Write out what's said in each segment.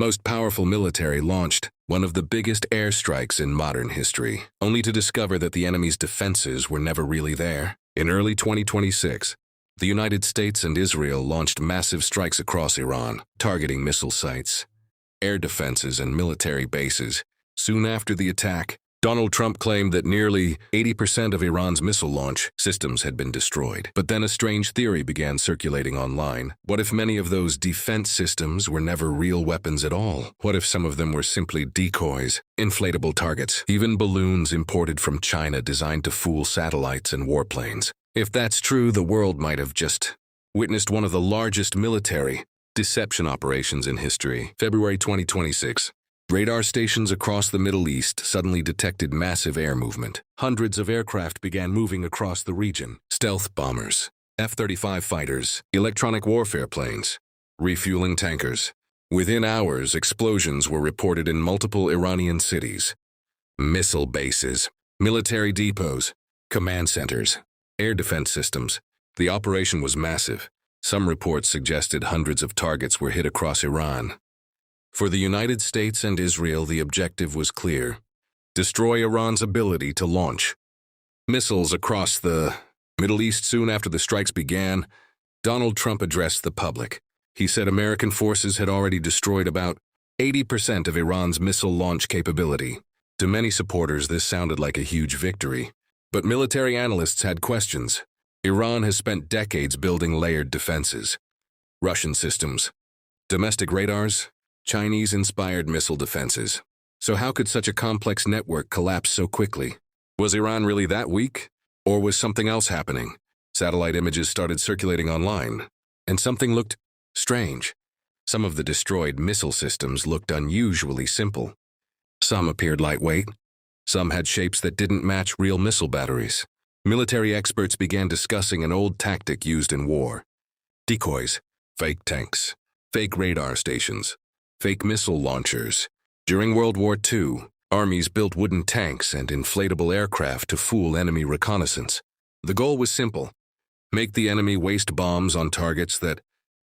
most powerful military launched one of the biggest airstrikes in modern history, only to discover that the enemy's defenses were never really there. In early 2026, the United States and Israel launched massive strikes across Iran, targeting missile sites, air defenses, and military bases. Soon after the attack, Donald Trump claimed that nearly 80% of Iran's missile launch systems had been destroyed. But then a strange theory began circulating online. What if many of those defense systems were never real weapons at all? What if some of them were simply decoys, inflatable targets, even balloons imported from China designed to fool satellites and warplanes? If that's true, the world might have just witnessed one of the largest military deception operations in history. February 2026. Radar stations across the Middle East suddenly detected massive air movement. Hundreds of aircraft began moving across the region. Stealth bombers, F-35 fighters, electronic warfare planes, refueling tankers. Within hours, explosions were reported in multiple Iranian cities. Missile bases, military depots, command centers, air defense systems. The operation was massive. Some reports suggested hundreds of targets were hit across Iran. For the United States and Israel, the objective was clear: destroy Iran's ability to launch missiles across the Middle East. Soon after the strikes began, Donald Trump addressed the public. He said American forces had already destroyed about 80% of Iran's missile launch capability. To many supporters, this sounded like a huge victory. But military analysts had questions. Iran has spent decades building layered defenses. Russian systems, domestic radars, Chinese-inspired missile defenses. So how could such a complex network collapse so quickly? Was Iran really that weak? Or was something else happening? Satellite images started circulating online, and something looked strange. Some of the destroyed missile systems looked unusually simple. Some appeared lightweight. Some had shapes that didn't match real missile batteries. Military experts began discussing an old tactic used in war: decoys, fake tanks, fake radar stations, fake missile launchers. During World War II, armies built wooden tanks and inflatable aircraft to fool enemy reconnaissance. The goal was simple: make the enemy waste bombs on targets that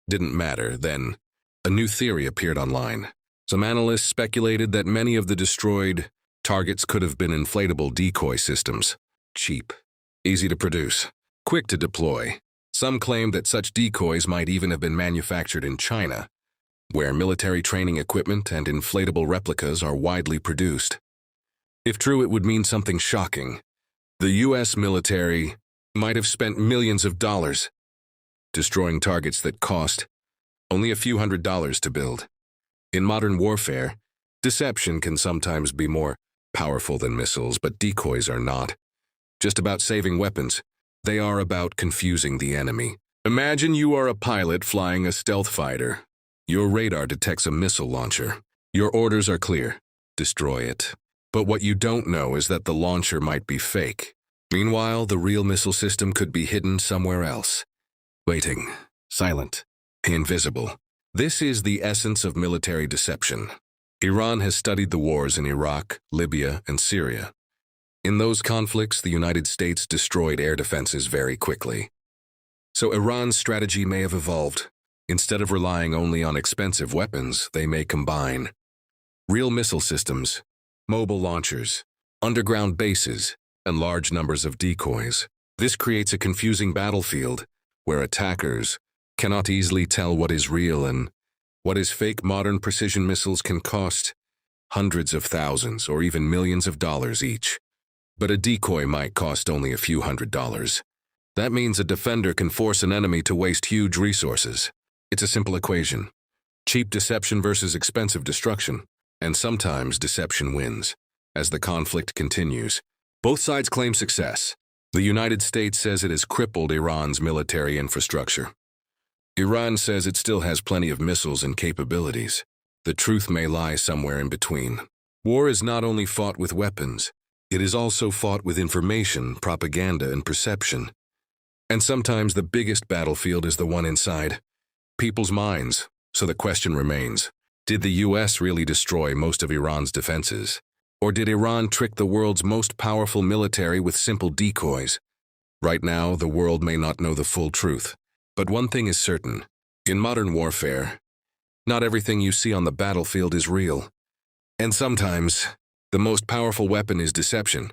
didn't matter. Then, a new theory appeared online. Some analysts speculated that many of the destroyed targets could have been inflatable decoy systems. Cheap, easy to produce, quick to deploy. Some claimed that such decoys might even have been manufactured in China, where military training equipment and inflatable replicas are widely produced. If true, it would mean something shocking. The U.S. military might have spent millions of dollars destroying targets that cost only a few $100s to build. In modern warfare, deception can sometimes be more powerful than missiles, but decoys are not just about saving weapons. They are about confusing the enemy. Imagine you are a pilot flying a stealth fighter. Your radar detects a missile launcher. Your orders are clear: destroy it. But what you don't know is that the launcher might be fake. Meanwhile, the real missile system could be hidden somewhere else, waiting, silent, invisible. This is the essence of military deception. Iran has studied the wars in Iraq, Libya, and Syria. In those conflicts, the United States destroyed air defenses very quickly. So Iran's strategy may have evolved. Instead of relying only on expensive weapons, they may combine real missile systems, mobile launchers, underground bases, and large numbers of decoys. This creates a confusing battlefield where attackers cannot easily tell what is real and what is fake. Modern precision missiles can cost hundreds of thousands or even millions of dollars each, but a decoy might cost only a few $100s. That means a defender can force an enemy to waste huge resources. It's a simple equation: cheap deception versus expensive destruction, and sometimes deception wins. As the conflict continues, both sides claim success. The United States says it has crippled Iran's military infrastructure. Iran says it still has plenty of missiles and capabilities. The truth may lie somewhere in between. War is not only fought with weapons, it is also fought with information, propaganda, and perception. And sometimes the biggest battlefield is the one inside people's minds. So the question remains: did the U.S. really destroy most of Iran's defenses? Or did Iran trick the world's most powerful military with simple decoys? Right now, the world may not know the full truth. But one thing is certain: in modern warfare, Not everything you see on the battlefield is real. And sometimes, the most powerful weapon is deception.